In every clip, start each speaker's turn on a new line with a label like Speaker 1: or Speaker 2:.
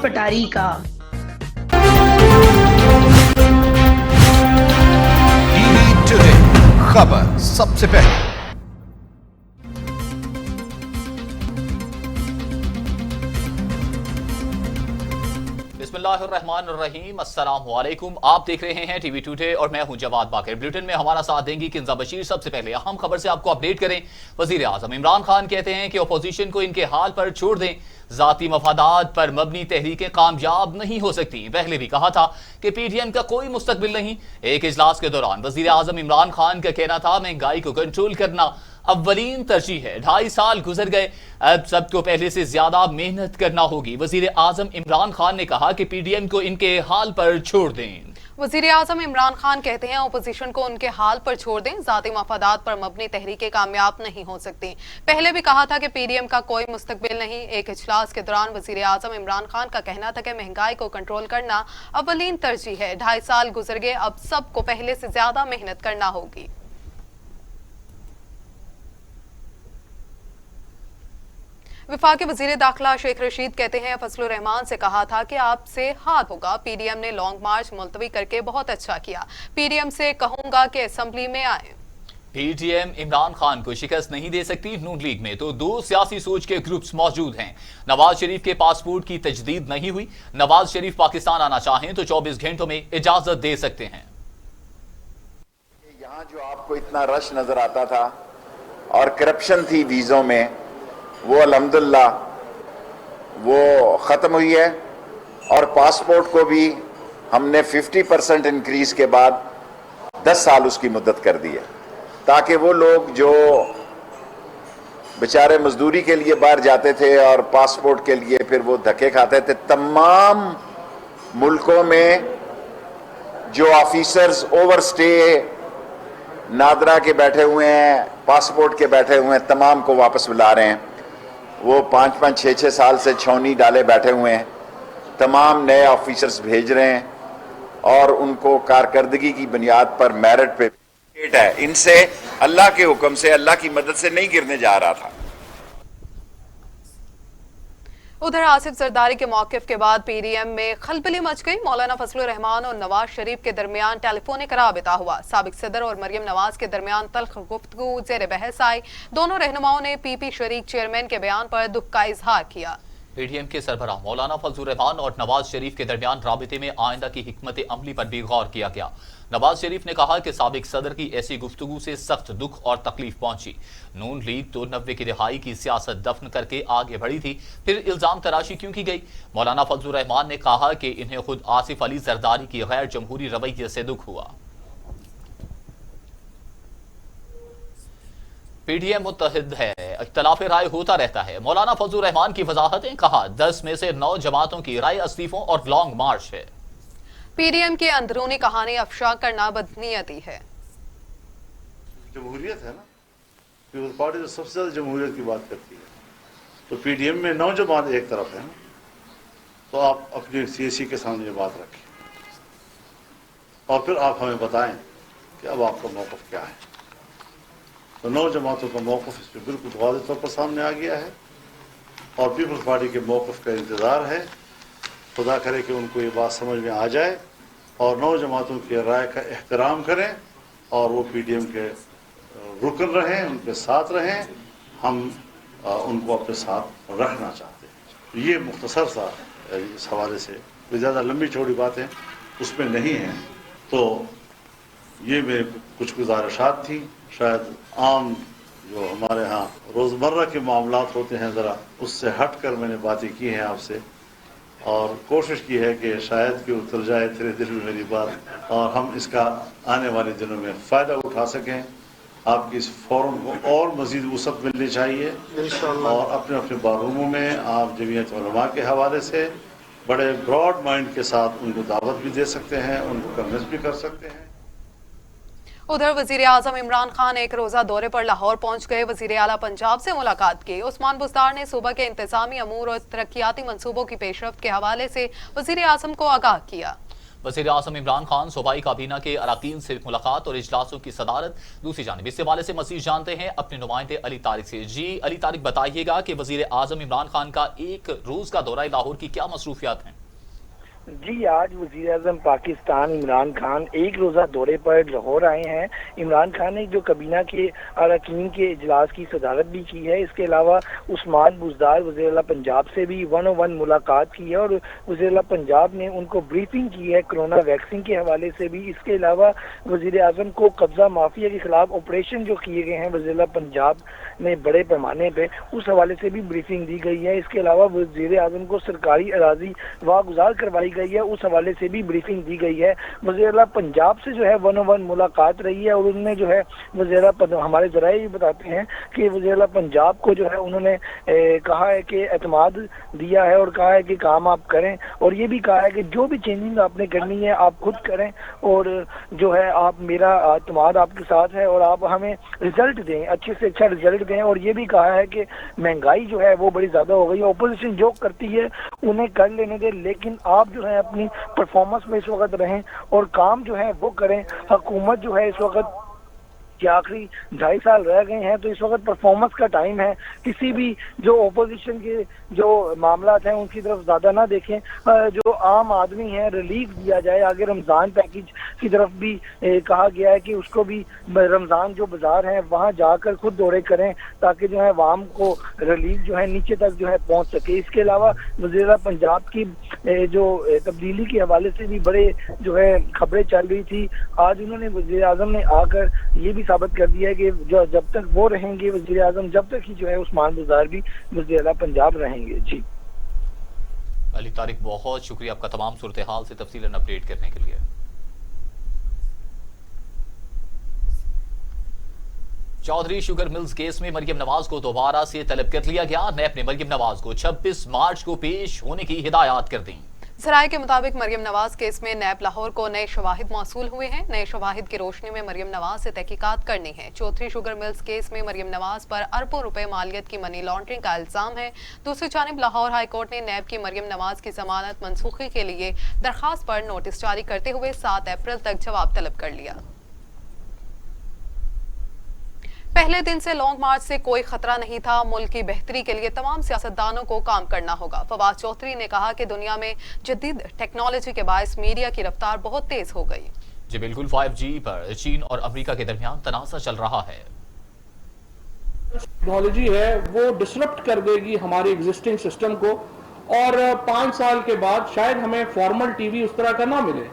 Speaker 1: पटारी का।
Speaker 2: TV Today खबर सबसे पहले।
Speaker 3: बिस्मिल्लाहिर्रहमानिर्रहीम, अस्सलाम वालेकुम। आप देख रहे हैं टीवी टुडे और मैं हूं जवाद बाकर। बुलेटिन में हमारा साथ देंगी किंजा बशीर। सबसे पहले अहम खबर से आपको अपडेट करें। वजीर आजम इमरान खान कहते हैं कि अपोजिशन को इनके हाल पर छोड़ दें, जाती मफादात पर मबनी तहरीकें कामयाब नहीं हो सकती। पहले भी कहा था कि पीडीएम का कोई मुस्तकबिल नहीं। एक इजलास के दौरान वजीर आजम इमरान खान का कहना था, महंगाई को कंट्रोल करना अव्वलीन तरजीह है। 2.5 साल गुजर गए, अब सबको पहले से ज्यादा मेहनत करना होगी। वजीर आजम इमरान खान ने कहा कि पीडीएम को इनके हाल पर छोड़ दें।
Speaker 4: वजीर आजम इमरान खान कहते हैं अपोजिशन को उनके हाल पर छोड़ दें, जाती मफादात पर मबनी तहरीकें कामयाब नहीं हो सकती। पहले भी कहा था कि पीडीएम का कोई मुस्तकबिल नहीं। एक इजलास के दौरान वजीर आजम इमरान खान का कहना था कि महंगाई को कंट्रोल करना अव्वलीन तरजीह है। 2.5 साल गुजर गए, अब सबको पहले से ज्यादा मेहनत करना होगी। वफाकी वजीर दाखिला शेख रशीद कहते हैं फजलुर रहमान से कहा था कि आपसे हाथ होगा। पीडीएम ने लॉन्ग मार्च मुलतवी करके बहुत अच्छा किया। पीडीएम से कहूंगा कि असेंबली में आए।
Speaker 3: पीडीएम इमरान खान को शिकस्त नहीं दे सकती। नून लीग में तो 2 सियासी सोच के ग्रुप्स मौजूद हैं। नवाज शरीफ के पासपोर्ट की तजदीद नहीं हुई। नवाज शरीफ पाकिस्तान आना चाहें तो 24 घंटों में इजाजत दे सकते हैं।
Speaker 5: यहाँ जो आपको इतना रश नजर आता था और करप्शन थी वीजों में, वो अल्हम्दुलिल्लाह वो ख़त्म हुई है। और पासपोर्ट को भी हमने 50% इंक्रीज के बाद 10 साल उसकी मुद्दत कर दी है, ताकि वो लोग जो बेचारे मजदूरी के लिए बाहर जाते थे और पासपोर्ट के लिए फिर वो धक्के खाते थे, तमाम मुल्कों में जो ऑफिसर्स ओवर स्टे नादरा के बैठे हुए हैं, पासपोर्ट के बैठे हुए हैं, तमाम को वापस बुला रहे हैं। वो 5-5, 6-6 साल से छौनी डाले बैठे हुए हैं, तमाम नए ऑफिसर्स भेज रहे हैं और उनको कारकर्दगी की बुनियाद पर मेरिट पे है। इनसे अल्लाह के हुक्म से, अल्लाह की मदद से नहीं गिरने जा रहा था।
Speaker 4: उधर आसिफ जरदारी के मौक़िफ़ के बाद पीडीएम में खलबली मच गई। मौलाना फजलुर रहमान और नवाज शरीफ के दरमियान टेलीफोनिक राबिता हुआ। साबिक सदर और मरियम नवाज के दरमियान तल्ख गुफ्तगू ज़ेर बहस आई। दोनों रहनुमाओं ने पीपी शरीक चेयरमैन के बयान पर दुख का इजहार किया।
Speaker 3: पीडीएम के सरबराह मौलाना फजलुर रहमान और नवाज शरीफ के दरमियान राबिते में आइंदा की हिकमत अमली पर भी गौर किया गया। नवाज शरीफ ने कहा कि साबिक सदर की ऐसी गुफ्तगू से सख्त दुख और तकलीफ पहुंची। नून लीग तो 90 की रिहाई की सियासत दफन करके आगे बढ़ी थी, फिर इल्जाम तराशी क्यों की गई? मौलाना फजलुर रहमान ने कहा कि इन्हें खुद आसिफ अली जरदारी की गैर जमहूरी रवैये से दुख हुआ। पीडीएम मुत्तहिद है, इख्तलाफ राय होता रहता है। मौलाना फजलुर रहमान की वजाहतें, कहा 10 में से 9 जमातों की राय इस्तीफों और लॉन्ग मार्च है।
Speaker 4: पीडीएम की अंदरूनी कहानी अफशा करना बदनीयती है।
Speaker 6: जमहूरियत है ना, पीपल्स पार्टी तो सबसे ज्यादा जमहूरियत की बात करती है। तो पीडीएम में 9 जमात एक तरफ है ना, तो आप अपनी सीएसी के सामने ये बात रखें और फिर आप हमें बताएं कि अब आपका मौक़िफ़ क्या है। तो 9 जमातों का मौक़िफ़ इस पर बिल्कुल वाज़ेह तौर पर सामने आ गया है और पीपल्स पार्टी के मौक़िफ़ का इंतज़ार है। खुदा करे कि उनको ये बात समझ में आ जाए और 9 जमातों की राय का एहतराम करें और वो पीडीएम के रुकन रहें, उनके साथ रहें। हम उनको अपने साथ रखना चाहते हैं। ये मुख्तसर सा इस हवाले से, कोई ज़्यादा लंबी चौड़ी बातें उसमें नहीं हैं। तो ये मेरे कुछ गुजारिशात थी। शायद आम जो हमारे यहाँ रोज़मर्रा के मामलात होते हैं, ज़रा उससे हट कर मैंने बातें की हैं आपसे और कोशिश की है कि शायद कि उतर जाए तेरे दिल में मेरी बात और हम इसका आने वाले दिनों में फ़ायदा उठा सकें। आपकी इस फोरम को और मज़ीद वसअत मिलनी चाहिए और अपने अपने बारूमों में आप जमीयत उलमा के हवाले से बड़े ब्रॉड माइंड के साथ उनको दावत भी दे सकते हैं, उनको कन्विंस भी कर सकते हैं।
Speaker 4: उधर वजीर आजम इमरान खान एक रोजा दौरे पर लाहौर पहुंच गए। वजीर आला पंजाब से मुलाकात की। उस्मान बुज़दार ने सूबा के इंतजामी अमूर और तरक्याती मंसूबों की पेशरफ्त के हवाले से वजीर आजम को आगाह किया।
Speaker 3: वज़ीर आज़म इमरान खान सूबाई काबीना के अरकान से मुलाकात और इजलासों की सदारत। दूसरी जानिब इस हवाले से मज़ीद जानते हैं अपने नुमाइंदे अली तारिक से। जी अली तारिक, बताइएगा कि वज़ीर आज़म इमरान खान का एक रोज़ का दौरा लाहौर की क्या मसरूफियात हैं?
Speaker 1: जी, आज वज़ीर आज़म पाकिस्तान इमरान खान एक रोज़ा दौरे पर लाहौर आए हैं। इमरान खान ने जो काबीना के अरकान के इजलास की सदारत भी की है। इसके अलावा उस्मान बुज़दार वज़ीर आला पंजाब से भी 1-on-1 मुलाकात की है और वज़ीर आला पंजाब ने उनको ब्रीफिंग की है कोरोना वैक्सीन के हवाले से भी। इसके अलावा वज़ीर आज़म को कब्ज़ा माफिया के खिलाफ ऑपरेशन जो किए गए हैं वज़ीर आला पंजाब में बड़े पैमाने पे, उस हवाले से भी ब्रीफिंग दी गई है। इसके अलावा वज़ीर आज़म को सरकारी अराजी वागुजार करवाई गई है, उस हवाले से भी ब्रीफिंग दी गई है। वज़ीर आला पंजाब से जो है 1-on-1 मुलाकात रही है और उनमें जो है वज़ीर आला, हमारे ज़राए भी बताते हैं कि वज़ीर आला पंजाब को जो है उन्होंने कहा है कि एतमाद दिया है और कहा है कि काम आप करें, और ये भी कहा है कि जो भी चेंजिंग आपने करनी है आप खुद करें और जो है आप, मेरा एतमाद आपके साथ है और आप हमें रिजल्ट दें, अच्छे से अच्छा रिजल्ट दें। और ये भी कहा है कि महंगाई जो है वो बड़ी ज़्यादा हो गई है, अपोजिशन जो करती है उन्हें कर लेने दें, लेकिन आप जो है अपनी परफॉर्मेंस में इस वक्त रहें और काम जो है वो करें। हुकूमत जो है इस वक्त कि आखिरी 2.5 साल रह गए हैं, तो इस वक्त परफॉर्मेंस का टाइम है। किसी भी जो ओपोजिशन के जो मामला हैं उनकी तरफ ज़्यादा ना देखें, जो आम आदमी है रिलीफ दिया जाए। आगे रमज़ान पैकेज की तरफ भी कहा गया है कि उसको भी रमज़ान जो बाज़ार हैं वहाँ जाकर खुद दौरे करें ताकि जो है आवाम को रिलीफ जो है नीचे तक जो है पहुँच सके। इसके अलावा वज़ीर पंजाब की जो तब्दीली के हवाले से भी बड़े जो है खबरें चल रही थी। आज उन्होंने वज़ीर आज़म ने आकर ये भी साबित कर दिया है कि जो जब तक वो रहेंगे वज़ीर आज़म, जब तक ही जो है उस्मान बुज़दार भी वज़ीर आला पंजाब रहेंगे। जी
Speaker 3: अली तारिक, बहुत शुक्रिया आपका तमाम सूरत हाल से तफसीलन अपडेट करने के लिए। चौधरी शुगर मिल्स केस में मरियम नवाज को दोबारा से तलब कर लिया गया। नैब ने मरियम नवाज को 26 मार्च को पेश होने की हिदायत कर दी।
Speaker 4: ज़राए के मुताबिक मरियम नवाज केस में नैब लाहौर को नए शवाहिद मौसूल हुए हैं। नए शवाहिद की रोशनी में मरियम नवाज से तहकीकात करनी है। चौधरी शुगर मिल्स केस में मरियम नवाज पर अरबों रुपए मालियत की मनी लॉन्ड्रिंग का इल्जाम है। दूसरी जानिब लाहौर हाई कोर्ट ने नैब की मरियम नवाज की जमानत मनसूखी के लिए दरखास्त पर नोटिस जारी करते हुए 7 अप्रैल तक जवाब तलब कर लिया। पहले दिन से लॉन्ग मार्च से कोई खतरा नहीं था। मुल्क की बेहतरी के लिए तमाम सियासतदानों को काम करना होगा। फवाद चौधरी ने कहा कि दुनिया में जदीद टेक्नोलॉजी के बायस मीडिया की रफ्तार बहुत तेज हो गई।
Speaker 3: जी बिल्कुल, 5G पर चीन और अमेरिका के दरमियान तनाज़ा चल रहा है।
Speaker 7: टेक्नोलॉजी है वो डिसरप्ट कर देगी हमारे एग्जिस्टिंग सिस्टम को और 5 साल के बाद शायद हमें फॉर्मल टीवी उस तरह का ना मिले।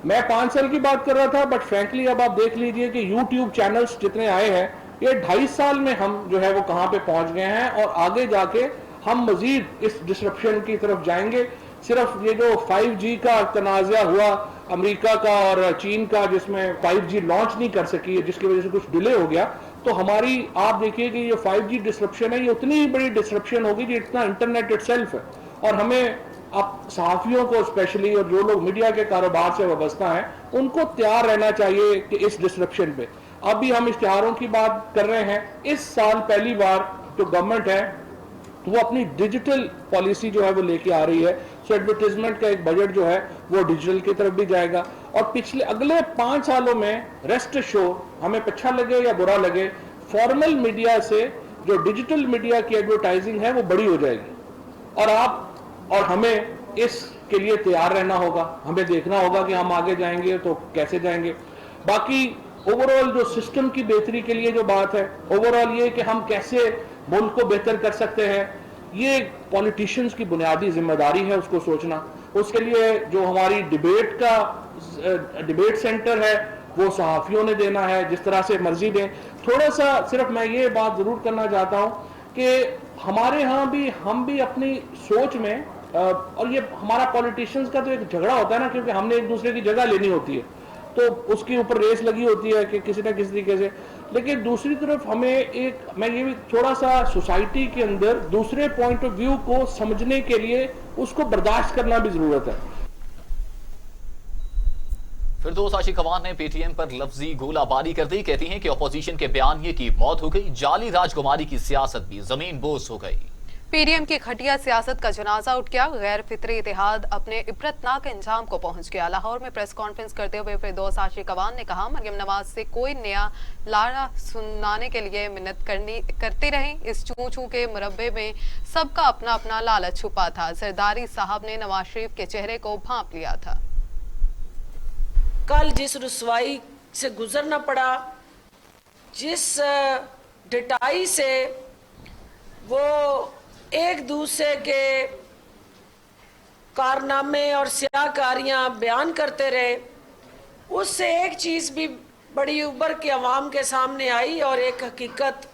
Speaker 7: मैं 5 साल की बात कर रहा था, बट फ्रैंकली अब आप देख लीजिए कि यूट्यूब चैनल्स जितने आए हैं, ये 2.5 साल में हम जो है वो कहाँ पे पहुंच गए हैं और आगे जाके हम मजीद इस डिसरप्शन की तरफ जाएंगे। सिर्फ ये जो 5G का तनाज़ा हुआ अमेरिका का और चीन का, जिसमें 5G लॉन्च नहीं कर सकी, जिसकी वजह से कुछ डिले हो गया, तो हमारी आप देखिए कि ये 5G डिसरप्शन है, ये उतनी बड़ी डिसरप्शन होगी जितना इंटरनेट इटसेल्फ है। और हमें अब सहाफ़ियों को स्पेशली और जो लोग मीडिया के कारोबार से वाबस्ता हैं उनको तैयार रहना चाहिए कि इस डिसरप्शन पे। अभी हम इश्तिहारों की बात कर रहे हैं। इस साल पहली बार जो गवर्नमेंट है वो अपनी डिजिटल पॉलिसी जो है वो लेके आ रही है। सो एडवर्टाइजमेंट का एक बजट जो है वो डिजिटल की तरफ भी जाएगा और पिछले अगले 5 सालों में रेस्ट शो, हमें अच्छा लगे या बुरा लगे, फॉर्मल मीडिया से जो डिजिटल मीडिया की एडवर्टाइजिंग है वो बड़ी हो जाएगी। और आप और हमें इसके लिए तैयार रहना होगा। हमें देखना होगा कि हम आगे जाएंगे तो कैसे जाएंगे। बाकी ओवरऑल जो सिस्टम की बेहतरी के लिए जो बात है, ओवरऑल ये कि हम कैसे मुल्क को बेहतर कर सकते हैं, ये पॉलिटिशियंस की बुनियादी जिम्मेदारी है उसको सोचना। उसके लिए जो हमारी डिबेट सेंटर है वो सहाफ़ियों ने देना है, जिस तरह से मर्जी दें। थोड़ा सा सिर्फ मैं ये बात ज़रूर करना चाहता हूँ कि हमारे यहाँ भी हम भी अपनी सोच में और ये हमारा पॉलिटिशियंस का तो एक झगड़ा होता है ना, क्योंकि हमने एक दूसरे की जगह लेनी होती है तो उसके ऊपर रेस लगी होती है कि किसी ना किसी तरीके से। लेकिन दूसरी तरफ हमें मैं ये भी थोड़ा सा सोसाइटी के अंदर दूसरे पॉइंट ऑफ व्यू को समझने के लिए उसको बर्दाश्त करना भी जरूरत है।
Speaker 3: फिरदौस आशिकवान ने पेटीएम पर लफ्जी गोलाबारी कर दी। कहती हैं कि अपोजिशन के बयानिए की मौत हो गई, जाली राजकुमारी की सियासत भी जमीन बोस हो गई।
Speaker 4: पी डी एम की घटिया सियासत का जनाजा उठ गया। गैर फितरी इतिहाद अपने इबरतनाक अंजाम को पहुंच गया। लाहौर में प्रेस कॉन्फ्रेंस करते हुए फिरदौस आशिक अवान ने कहा, मरियम नवाज से कोई नया लाड़ा सुनाने के लिए मिन्नत करते रहे। इस चूं चूं के मुरब्बे में सबका अपना अपना लालच छुपा था। जरदारी साहब ने नवाज शरीफ के चेहरे को भांप लिया था।
Speaker 8: कल जिस रुसवाई से गुजरना पड़ा, जिस ढिठाई से वो एक दूसरे के कारनामे और स्याहकारियां बयान करते रहे, उससे एक चीज़ भी बड़ी उभर के अवाम के सामने आई और एक हकीकत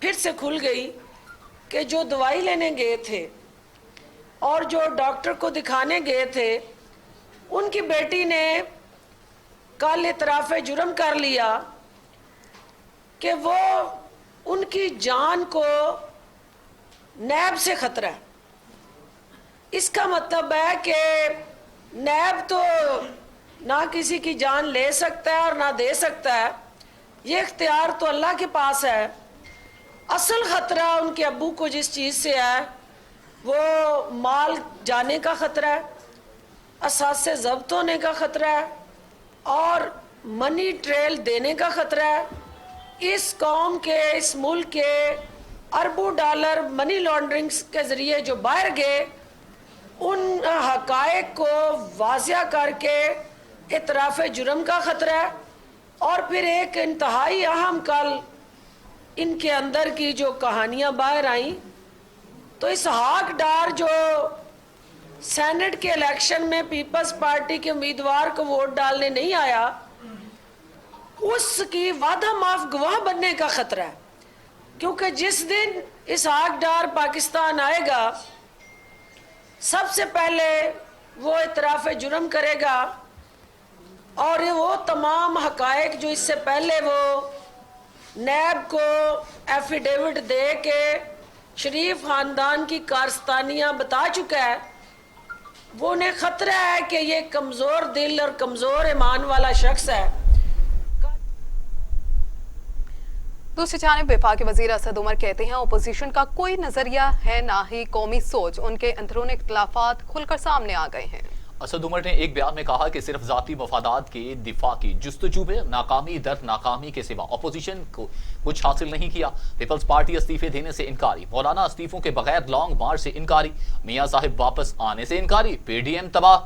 Speaker 8: फिर से खुल गई कि जो दवाई लेने गए थे और जो डॉक्टर को दिखाने गए थे, उनकी बेटी ने कल इतराफ़े जुर्म कर लिया कि वो उनकी जान को नैब से खतरा है। इसका मतलब है कि नैब तो ना किसी की जान ले सकता है और ना दे सकता है, ये इख्तियार तो अल्लाह के पास है। असल ख़तरा उनके अब्बू को जिस चीज़ से है वो माल जाने का ख़तरा है, असासे ज़ब्त होने का ख़तरा है और मनी ट्रेल देने का ख़तरा है। इस कौम के, इस मुल्क के अरबों डॉलर मनी लॉन्ड्रिंग के ज़रिए जो बाहर गए, उन हक़ाइक़ को वाज़िया करके इतराफ़े जुर्म का ख़तरा है। और फिर एक इंतहाई अहम कल इनके अंदर की जो कहानियाँ बाहर आईं, तो इसहाक डार जो सेनेट के इलेक्शन में पीपल्स पार्टी के उम्मीदवार को वोट डालने नहीं आया, उसकी वादा माफ गवाह बनने का खतरा है। क्योंकि जिस दिन इसहाक डार पाकिस्तान आएगा, सबसे पहले वो इतराफ़े जुर्म करेगा और वो तमाम हक़ाइक़ जो इससे पहले वो नैब को एफिडेविट दे के शरीफ ख़ानदान की कारस्तानियाँ बता चुका है, वो उन्हें ख़तरा है कि ये कमज़ोर दिल और कमज़ोर ईमान वाला शख्स है।
Speaker 4: दूसरी जानिब वफाकी वज़ीर असद उमर कहते हैं, अपोजिशन का कोई नजरिया है ना ही कौमी सोच। उनके अंदरूनी इख्तिलाफात खुलकर सामने आ गए हैं।
Speaker 3: असद उमर ने एक बयान में कहा कि सिर्फ जाती मफादात के दिफा की जुस्तजू में नाकामी दर नाकामी के सिवा अपोजिशन को कुछ हासिल नहीं किया। पीपल्स पार्टी इस्तीफे देने से इनकारी, मौलाना इस्तीफों के बगैर लॉन्ग मार्च से इनकारी, मियां साहिब वापस आने से इनकारी, पीडीएम तबाह।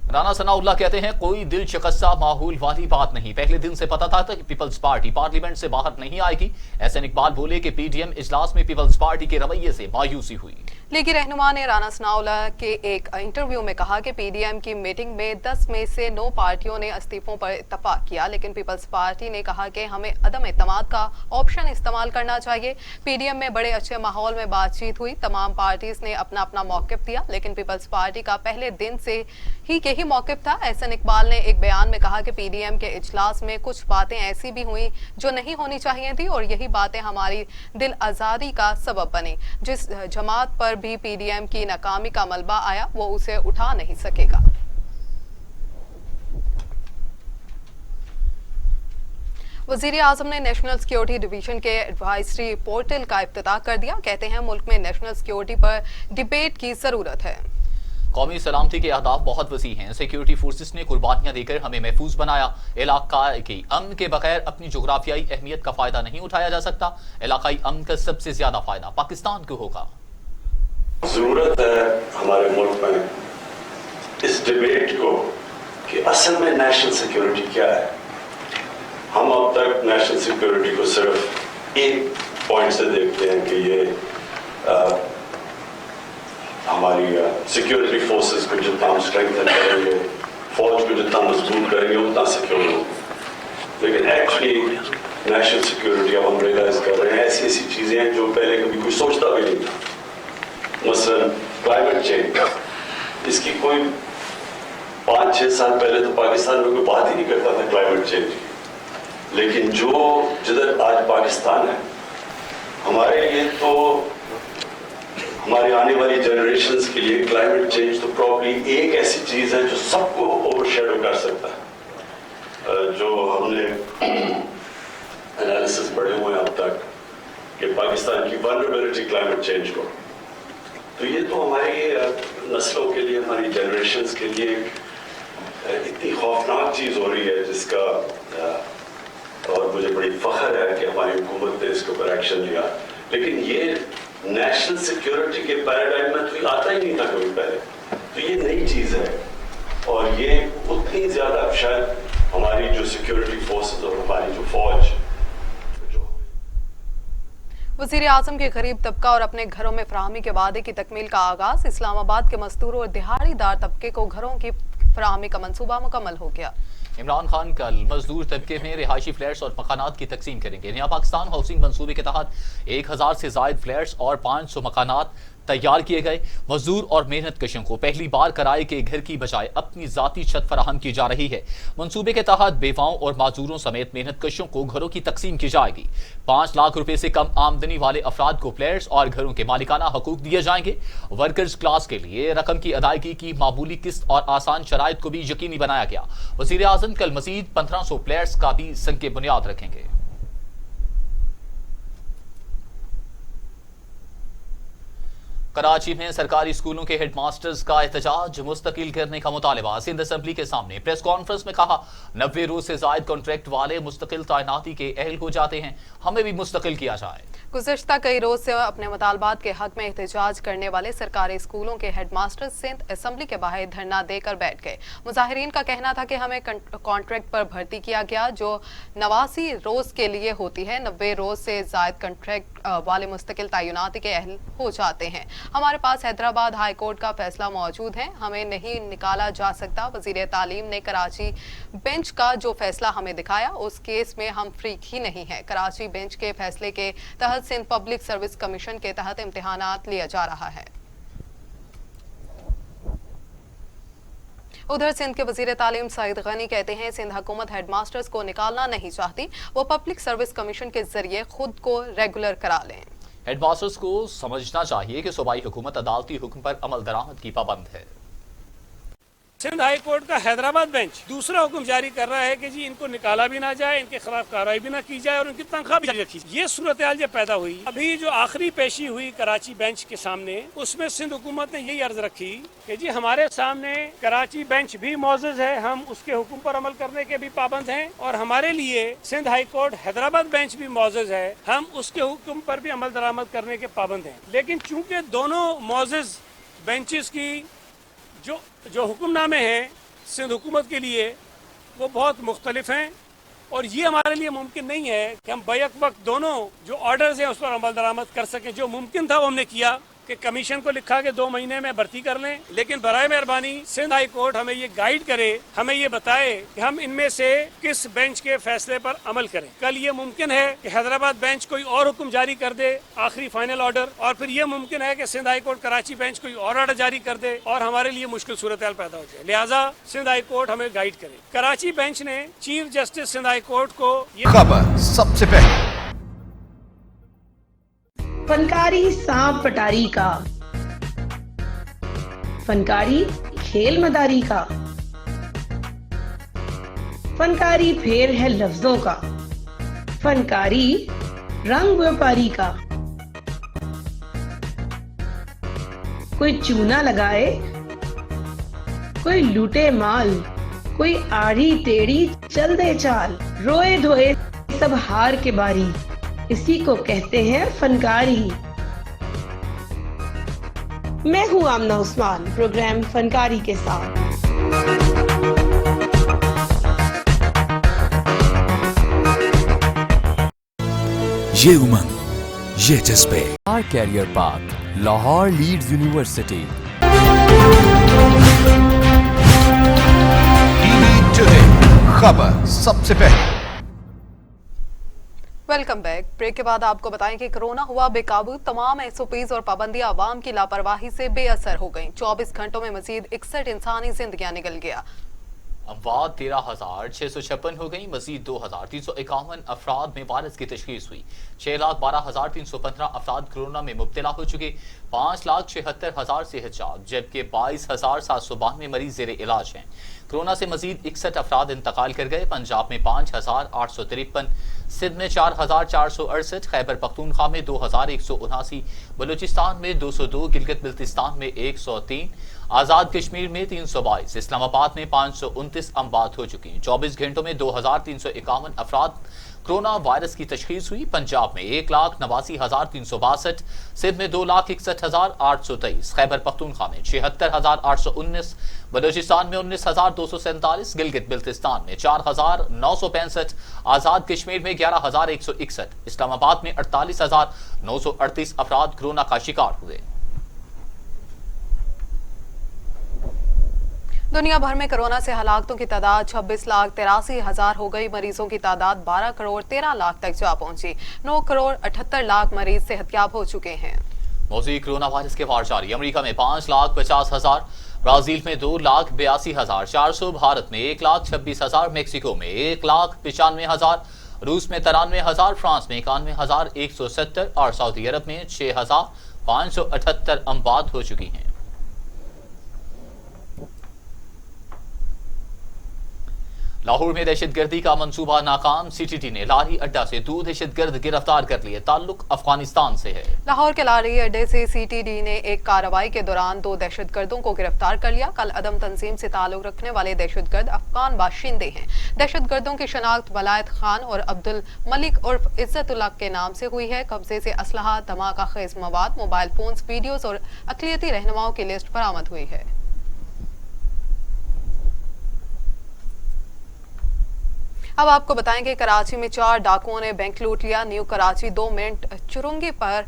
Speaker 3: राना सनाउल्लाह कहते हैं, कोई दिल शिकस्ता माहौल वाली बात नहीं। पहले दिन से पता था कि पीपल्स पार्टी पार्लियामेंट से बाहर नहीं आएगी। एहसन इकबाल बोले कि पीडीएम इजलास में पीपल्स पार्टी के रवैये से मायूसी हुई।
Speaker 4: लीगी रहनुमा ने राना सनाउल्लाह के एक इंटरव्यू में कहा कि पीडीएम की मीटिंग में 10 में से 9 पार्टियों ने इस्तीफों पर इत्तफाक किया, लेकिन पीपल्स पार्टी ने कहा कि हमें अदम एतमाद का ऑप्शन इस्तेमाल करना चाहिए। पीडीएम में बड़े अच्छे माहौल में बातचीत हुई, तमाम पार्टीज ने अपना अपना मौक़िफ़ दिया, लेकिन पीपल्स पार्टी का पहले दिन से ही यही मौक़िफ़ था। एहसन इकबाल ने एक बयान में कहा कि पीडीएम के इजलास में कुछ बातें ऐसी भी हुई जो नहीं होनी चाहिए थी और यही बातें हमारी दिल आज़ारी का सबब बनी। जिस जमात पर भी पीडीएम की नाकामी का मलबा आया वो उसे उठा नहीं सकेगा। वज़ीर आज़म ने नेशनल सिक्योरिटी डिवीजन के एडवाइजरी पोर्टल का इफ्तिताह कर दिया। कहते हैं, मुल्क में नेशनल सिक्योरिटी पर डिबेट की जरूरत है।
Speaker 3: कौमी सलामती के अहदाफ बहुत वसी हैं। सिक्योरिटी फोर्सेस ने कुर्बानियां देकर हमें महफूज बनाया। इलाका की अमन के बगैर अपनी जोग्राफियाई अहमियत का फायदा नहीं उठाया जा सकता। इलाकाई अमन का सबसे ज्यादा फायदा पाकिस्तान को होगा।
Speaker 9: जरूरत है हमारे मुल्क में इस डिबेट को कि असल में नेशनल सिक्योरिटी क्या है। हम अब तक नेशनल सिक्योरिटी को सिर्फ एक पॉइंट से देखते हैं कि ये हमारी सिक्योरिटी फोर्सेस को जितना हम स्ट्रेंथन करेंगे, फौज को जितना मजबूत करेंगे उतना सिक्योर होगा। लेकिन एक्चुअली नेशनल सिक्योरिटी अब हम रियलाइज कर रहे हैं ऐसी ऐसी चीज़ें हैं जो पहले कभी कोई सोचता भी नहीं था। मसलन क्लाइमेट चेंज, इसकी कोई 5-6 साल पहले तो पाकिस्तान में कोई बात ही नहीं करता था क्लाइमेट चेंज की। लेकिन जिधर आज पाकिस्तान है, हमारे लिए तो हमारी आने वाली जनरेशन्स के लिए क्लाइमेट चेंज तो प्रॉब्ली एक ऐसी चीज़ है जो सबको ओवरशैडो कर सकता है। जो हमने एनालिसिस पढ़े हुए हैं अब तक कि पाकिस्तान की वल्नरेबिलिटी क्लाइमेट चेंज को, तो ये तो हमारी नस्लों के लिए, हमारी जनरेशन्स के लिए इतनी खौफनाक चीज़ हो रही है जिसका और मुझे बड़ी फख्र है कि हमारी हुकूमत ने इसके ऊपर एक्शन लिया। लेकिन ये नेशनल सिक्योरिटी के पैराडाइम में तो आता ही नहीं था कभी पहले, तो ये नई चीज़ है और ये उतनी ज़्यादा शायद हमारी जो सिक्योरिटी फोर्सेस और हमारी जो फौज।
Speaker 4: वज़ीर आज़म के गरीब तबका और अपने घरों में फराहमी के वादे की तकमील का आगाज। इस्लामाबाद के मजदूरों और दिहाड़ीदार तबके को घरों की फराहमी का मंसूबा मुकम्मल हो गया।
Speaker 3: इमरान खान कल मजदूर तबके में रिहायशी फ्लैट्स और मकानात की तकसीम करेंगे। नया पाकिस्तान हाउसिंग मंसूबे के तहत 1000 से जायद फ्लैट्स और 500 मकानात तैयार किए गए। मजदूर और मेहनत कशों को पहली बार किराए के घर की बजाय अपनी जाती छत फराहम की जा रही है। मंसूबे के तहत बेवाओं और माजूरों समेत मेहनत कशों को घरों की तकसीम की जाएगी। 5 लाख रुपए से कम आमदनी वाले अफराद को फ्लैट्स और घरों के मालिकाना हकूक दिए जाएंगे। वर्कर्स क्लास के लिए रकम की अदायगी की मामूली किस्त और आसान शराइत को भी यकीनी बनाया गया। वज़ीर आज़म कल मजीद 1500 फ्लैट्स का भी संग बुनियाद रखेंगे। कराची में सरकारी स्कूलों के हेडमास्टर्स का एहतजाज मुस्तकिल करने का मुतालबा। सिंध असेंबली के सामने प्रेस कॉन्फ्रेंस में कहा, 90 रोज से जायद कॉन्ट्रैक्ट वाले मुस्तकिल तैनाती के अहल हो जाते हैं, हमें भी मुस्तकिल किया जाए।
Speaker 4: गुज़श्ता कई रोज से अपने मुतालबात के हक में एहतजाज करने वाले सरकारी स्कूलों के हेडमास्टर सिंध असेंबली के बाहर धरना देकर बैठ गए। मुजाहिरीन का कहना था कि हमें कॉन्ट्रैक्ट पर भर्ती किया गया जो 89 रोज के लिए होती है। 90 रोज से जायद कॉन्ट्रैक्ट वाले मुस्तकिल तैनाती के अहल हो जाते हैं। हमारे पास हैदराबाद हाई कोर्ट का फैसला मौजूद है, हमें नहीं निकाला जा सकता। वजीर तालीम ने कराची बेंच का जो फैसला हमें दिखाया उस केस में हम फ्री ही नहीं है। कराची बेंच के फैसले के तहत सिंध पब्लिक सर्विस कमीशन के तहत इम्तिहानात लिया जा रहा है। उधर सिंध के वजीर तालीम सईद गनी कहते हैं, सिंध हुकूमत हेडमास्टर्स को निकालना नहीं चाहती, वो पब्लिक सर्विस कमीशन के जरिए खुद को रेगुलर करा लें।
Speaker 3: हेडमास्टर्स को समझना चाहिए कि सूबाई हुकूमत अदालती हुक्म पर अमल दरामद की पाबंद है।
Speaker 10: सिंध हाई कोर्ट का हैदराबाद बेंच दूसरा हुक्म जारी कर रहा है कि जी इनको निकाला भी ना जाए, इनके खिलाफ कार्रवाई भी ना की जाए और उनकी तनख्वाह भी रखी जाए। ये सूरत हाल जब पैदा हुई, अभी जो आखिरी पेशी हुई कराची बेंच के सामने, उसमें सिंध हुकूमत ने यही अर्ज रखी कि जी हमारे सामने कराची बेंच भी मौजूद है, हम उसके हुक्म पर अमल करने के भी पाबंद हैं और हमारे लिए Sindh high court Hyderabad bench भी मौजूद है, हम उसके हुक्म पर भी अमल दरामद करने के पाबंद हैं। लेकिन चूंकि दोनों मौजूद बेंचेस की जो हुक्मनामे हैं सिंध हुकूमत के लिए वो बहुत मुख्तलिफ हैं और ये हमारे लिए मुमकिन नहीं है कि हम बैक वक्त दोनों जो ऑर्डर्स हैं उस पर अमल दरामद कर सकें। जो मुमकिन था वो हमने किया कि कमीशन को लिखा कि 2 महीने में भर्ती कर लें, लेकिन बराए मेहरबानी सिंध हाई कोर्ट हमें ये गाइड करे, हमें ये बताए कि हम इनमें से किस बेंच के फैसले पर अमल करें। कल ये मुमकिन है कि हैदराबाद बेंच कोई और हुक्म जारी कर दे, आखिरी फाइनल ऑर्डर, और फिर ये मुमकिन है कि Sindh high court Karachi bench कोई और ऑर्डर जारी कर दे और हमारे लिए मुश्किल सूरत हाल पैदा हो जाए। लिहाजा सिंध हाई कोर्ट हमें गाइड करे। कराची बेंच ने chief justice Sindh high court को ये
Speaker 2: खबर सबसे पहले
Speaker 11: फनकारी सांप पटारी का, फनकारी खेल मदारी का, फनकारी फेर है लफ्जों का, फनकारी रंग व्यापारी का। कोई चूना लगाए, कोई लूटे माल, कोई आड़ी टेढ़ी चल दे चाल, रोए धोए सब हार के बारी, इसी को कहते हैं फनकारी। मैं हूँ आमना उस्मान, प्रोग्राम फनकारी के साथ।
Speaker 12: ये उमंग, ये जज्बे। Our career path, Lahore Leeds university.
Speaker 2: TV Today खबर सबसे पहले।
Speaker 4: Welcome back. ब्रेक के बाद आपको बताएं कि कोरोना हुआ बेकाबू, तमाम एसओपीज और पाबंदियां आवाम की लापरवाही से बेअसर हो गईं। 24 घंटों में मजीद 61 इंसानी जिंदगियां निकल गया।
Speaker 3: अमवात 13,656 हो गई। मजीद 2,351 अफराद में वायरस की तशखीस हुई। 6,12,315 अफराद कोरोना में मुब्तला हो चुके। 5,76,000 सेहतयाब, जबकि 22,792 मरीज ज़ेरे इलाज हैं। कोरोना से मजीद 61 अफराद इंतकाल कर गए। पंजाब में 5,853, सिंध में 4,468, खैबर पख्तूनख्वा में 2,179, बलूचिस्तान में 202, गिलगित बिल्तिस्तान में 103, आज़ाद कश्मीर में 322, इस्लामाबाद में 529 अमवात हो चुकी। 24 घंटों में 2,351 अफराद कोरोना वायरस की तशखीस हुई। पंजाब में 1,89,362, सिंध में 2,61,823, खैबर पख्तूनख्वा में 76,819, बलूचिस्तान में 19,247, गिलगित बिल्तिस्तान में 4,965, आज़ाद कश्मीर में 11,161, इस्लामाबाद में 48,938 अफराद कोरोना का शिकार हुए।
Speaker 4: दुनिया भर में कोरोना से हलाकतों की तादाद 26,83,000 हो गई। मरीजों की तादाद 12,13,00,000 तक जा पहुंची। 9,78,00,000 मरीज सेहतयाब हो चुके हैं।
Speaker 3: मौजूद कोरोना वायरस के वार जारी। अमेरिका में 5,50,000, ब्राजील में 2,82,400, भारत में 1,26,000, मेक्सिको में 1,95,000, रूस में 93,000, फ्रांस में 91,170 और सऊदी अरब में 6,578 अमवात हो चुकी हैं। लाहौर में दहशतगर्दी का मंसूबा नाकाम। सीटीटी ने लारी अड्डा से 2 दहशतगर्द गिरफ्तार कर लिए। ताल्लुक अफगानिस्तान से है।
Speaker 4: लाहौर के लारी अड्डे से सीटीडी ने एक कार्रवाई के दौरान 2 दहशतगर्दों को गिरफ्तार कर लिया। कल अदम तंजीम से ताल्लुक रखने वाले दहशतगर्द अफगान बाशिंदे हैं। दहशतगर्दों की शनाख्त वलायत खान और अब्दुल मलिक उर्फ इज्जतुल्लाह के नाम से हुई है। कब्जे से असलहा, धमाका खेज मवाद, मोबाइल फोन्स, वीडियोज और अक़लियती रहनुमाओं की लिस्ट बरामद हुई है। अब आपको बताएंगे कराची में 4 डाकुओं ने बैंक लूट लिया। न्यू कराची 2 मिनट चुरंगी पर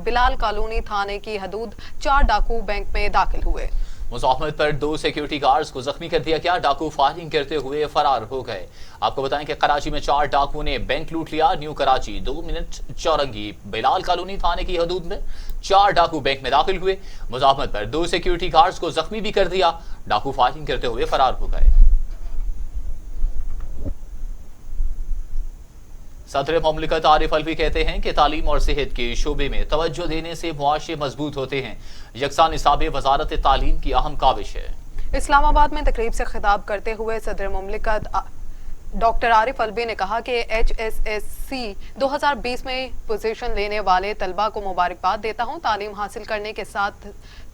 Speaker 4: बिलाल कॉलोनी थाने की हदूद 4 डाकू बैंक में दाखिल हुए।
Speaker 3: मुज़ाहमत पर 2 सिक्योरिटी गार्ड्स को जख्मी कर दिया गया। डाकू फायरिंग करते हुए फरार हो गए। आपको बताएं कि कराची में 4 डाकुओं ने बैंक लूट लिया। न्यू कराची 2 मिनट चौरंगी बिलाल कॉलोनी थाने की हदूद में 4 डाकू बैंक में दाखिल हुए। मुज़ाहमत पर 2 सिक्योरिटी गार्ड्स को जख्मी भी कर दिया। डाकू फायरिंग करते हुए फरार हो गए। सदर मुमलिकत आरिफ अलवी कहते हैं कि तालीम और सेहत के शोबे में तवज्जो देने से मुआशरे मजबूत होते हैं। यकसा निसाब वजारत तालीम की अहम काविश है।
Speaker 4: इस्लामाबाद में तकरीब से खिताब करते हुए सदर मुमलिकत डॉक्टर आरिफ अलवी ने कहा कि HSSC 2020 में पोजीशन लेने वाले तलबा को मुबारकबाद देता हूं। तालीम हासिल करने के साथ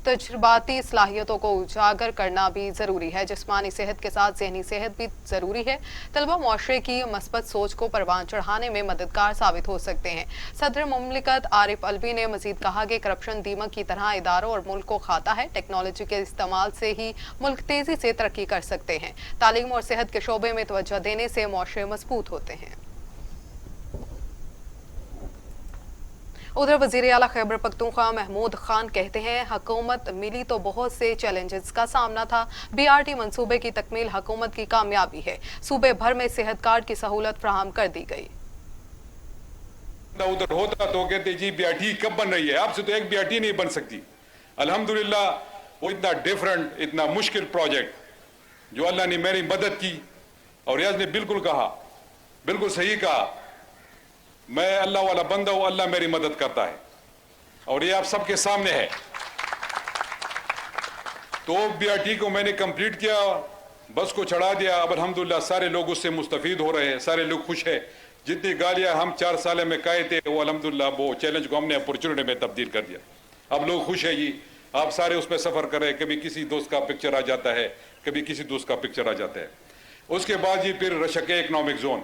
Speaker 4: तजुर्बाती सलाहियतों को उजागर करना भी जरूरी है। जिस्मानी सेहत के साथ ज़हनी सेहत भी जरूरी है। तलबा मुआशरे की मस्बत सोच को परवान चढ़ाने में मददगार साबित हो सकते हैं। सदर मुमलिकत आरिफ अलवी ने मजीद कहा कि करप्शन दीमक की तरह इदारों और मुल्क को खाता है। टेक्नोलॉजी के इस्तेमाल से ही मुल्क तेजी से तरक्की कर सकते हैं। तालीम और सेहत के शोबे में तवज्जो देने से मुआशरे मजबूत होते हैं। उधर वजीर आला खैबर पख्तूनख्वा महमूद खान कहते हैं हुकूमत मिली तो बहुत से चैलेंजेस का सामना था। BRT मंसूबे की तकमील हुकूमत की कामयाबी है। सूबे भर में सेहत कार्ड की सहूलत फराहम कर दी गई।
Speaker 13: उधर होता तो कहते जी BRT कब बन रही है, आपसे तो एक BRT नहीं बन सकती। अल्हम्दुलिल्लाह वो इतना डिफरेंट, इतना मुश्किल प्रोजेक्ट जो अल्लाह ने मेरी मदद की और रियाज ने बिल्कुल कहा, बिल्कुल सही कहा, मैं अल्लाह वाला बंदा हूं, अल्लाह मेरी मदद करता है और ये आप सबके सामने है। तो BRT को मैंने कंप्लीट किया, बस को चढ़ा दिया। अब अल्हम्दुलिल्लाह सारे लोग उससे मुस्तफीद हो रहे हैं, सारे लोग खुश हैं। जितनी गालियां हम 4 साल में कहे थे वो अल्हम्दुलिल्लाह वो चैलेंज को हमने अपॉर्चुनिटी में तब्दील कर दिया। अब लोग खुश है जी, आप सारे उसमें सफर कर रहे हैं। कभी किसी दोस्त का पिक्चर आ जाता है, कभी किसी दोस्त का पिक्चर आ जाता है। उसके बाद जी फिर रशके इकनॉमिक जोन,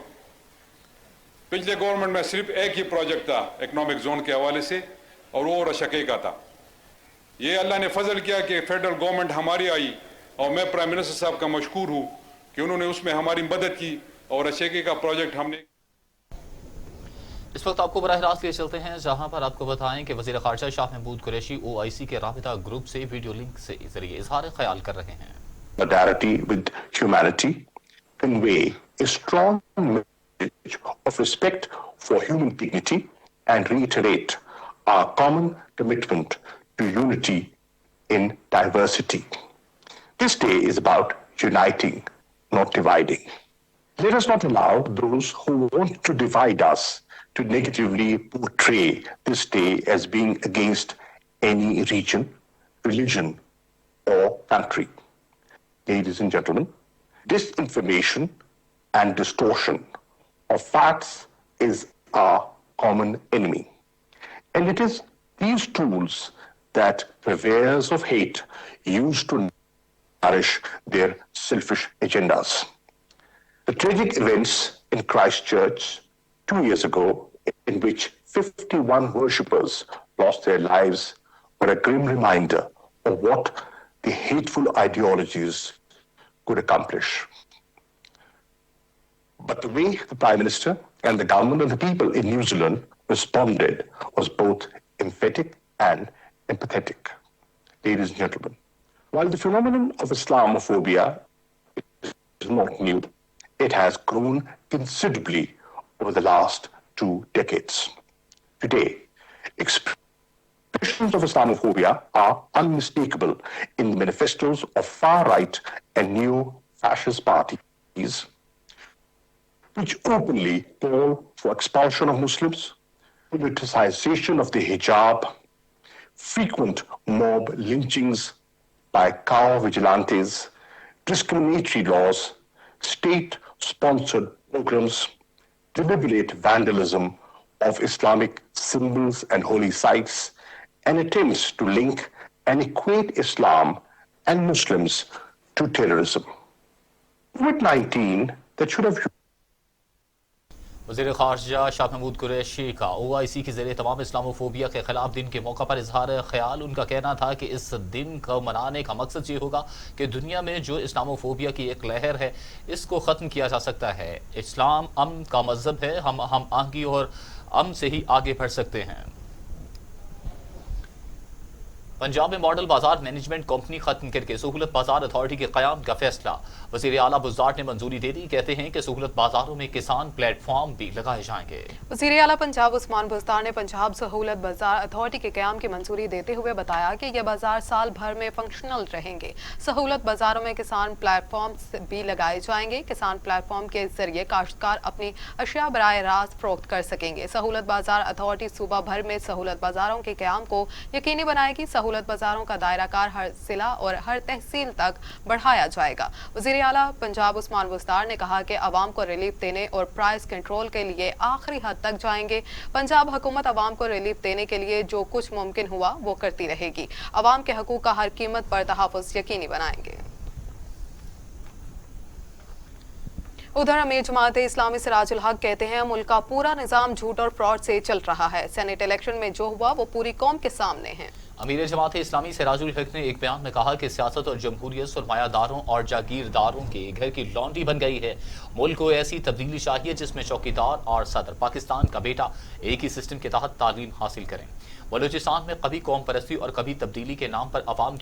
Speaker 13: पिछले गवर्नमेंट में सिर्फ एक ही प्रोजेक्ट था इकनॉमिक जोन के हवाले से और वो रशके का था। ये अल्लाह ने फजल किया कि फेडरल गवर्नमेंट हमारी आई और मैं प्राइम मिनिस्टर साहब का मशकूर हूँ कि उन्होंने उसमें हमारी मदद की और रशके का प्रोजेक्ट हमने।
Speaker 3: इस वक्त आपको बराह रास्त ले चलते हैं जहां पर आपको बताएं कि वजीर खारजा शाह महमूद कुरैशी OIC के राबिता ग्रुप से वीडियो लिंक से जरिए इजहार ख्याल कर रहे हैं।
Speaker 14: Solidarity with humanity, convey a strong message of respect for human dignity and reiterate our common commitment to unity in diversity. This day is about uniting, not dividing. Let us not allow those who want to divide us to negatively portray this day as being against any region, religion, or country. Ladies and gentlemen, disinformation and distortion of facts is our common enemy. And it is these tools that purveyors of hate use to nourish their selfish agendas. The tragic events in Christchurch 2 years ago, in which 51 worshippers lost their lives, were a grim reminder of what the hateful ideologies could accomplish. But the way the Prime Minister and the government and the people in New Zealand responded was both emphatic and empathetic. Ladies and gentlemen, while the phenomenon of Islamophobia is not new, it has grown considerably over the last 2 decades. Today, expressions of Islamophobia are unmistakable in the manifestos of far-right and neo-fascist parties, which openly call for expulsion of Muslims, politicization of the hijab, frequent mob lynchings by cow vigilantes, discriminatory laws, state-sponsored programs, deliberate vandalism of Islamic symbols and holy sites, and attempts to link and equate Islam and Muslims to terrorism. COVID-19 that should have
Speaker 3: वज़ीर ख़ारजा शाह महमूद कुरैशी का OIC के ज़रिए तमाम Islamophobia के ख़िलाफ़ दिन के मौका पर इजहार ख्याल। उनका कहना था कि इस दिन को मनाने का मकसद ये होगा कि दुनिया में जो इस्लामोफोबिया की एक लहर है इसको ख़त्म किया जा सकता है। इस्लाम अमन का मज़हब है, हम आहंगी और अमन से ही आगे बढ़ सकते हैं। पंजाब में मॉडल बाजार मैनेजमेंट कंपनी खत्म करके सहूलत बाजार अथॉरिटी के क़याम का फैसला। वज़ीर आला बुज़दार ने मंजूरी दे दी। कहते हैं कि सहूलत बाजारों में किसान प्लेटफॉर्म भी लगाए जाएंगे।
Speaker 4: वज़ीर आला पंजाब उस्मान बुज़दार ने पंजाब सहूलत बाजार अथॉरिटी के क़याम की मंजूरी देते हुए बताया कि यह बाजार साल भर में फंक्शनल रहेंगे। सहूलत बाजारों में किसान प्लेटफॉर्म भी लगाए जाएंगे। किसान प्लेटफॉर्म के जरिए काश्तकार अपनी अशिया बराह रास्त फरोख्त कर सकेंगे। सहूलत बाजार अथॉरिटी सूबा भर में सहूलत बाजारों के क़याम को यकीनी बनाएगी। सहूलत बाजारों का दायरा कार हर जिला और हर तहसील तक बढ़ाया जाएगा। वज़ीर आला पंजाब उस्मान बुज़दार ने कहा कि अवाम को रिलीफ देने और प्राइस कंट्रोल के लिए आखिरी हद तक जाएंगे। पंजाब हुकूमत अवाम को रिलीफ देने के लिए जो कुछ मुमकिन हुआ वो करती रहेगी। अवाम के हकूक़ का हर कीमत पर तहफ़्फ़ुज़ यकीनी बनाएंगे। उधर अमीर जमात इस्लामी सिराजुल हक कहते हैं मुल्क का पूरा निज़ाम झूठ और फ्रॉड से चल रहा है। सेनेट इलेक्शन में जो हुआ वो पूरी कौम के सामने है।
Speaker 3: अमीर जमात इस्लामी सिराजुल हक ने एक बयान में कहा कि सियासत और जमहूरियत सरमायादारों और जागीरदारों के घर की लॉन्ड्री बन गई है। मुल्क को ऐसी तब्दीली चाहिए जिसमें चौकीदार और सदर पाकिस्तान का बेटा एक ही सिस्टम के तहत तालीम हासिल करें। बलूचिस्तान में कभी कौम परस्ती और कभी तब्दीली के नाम पर अवाम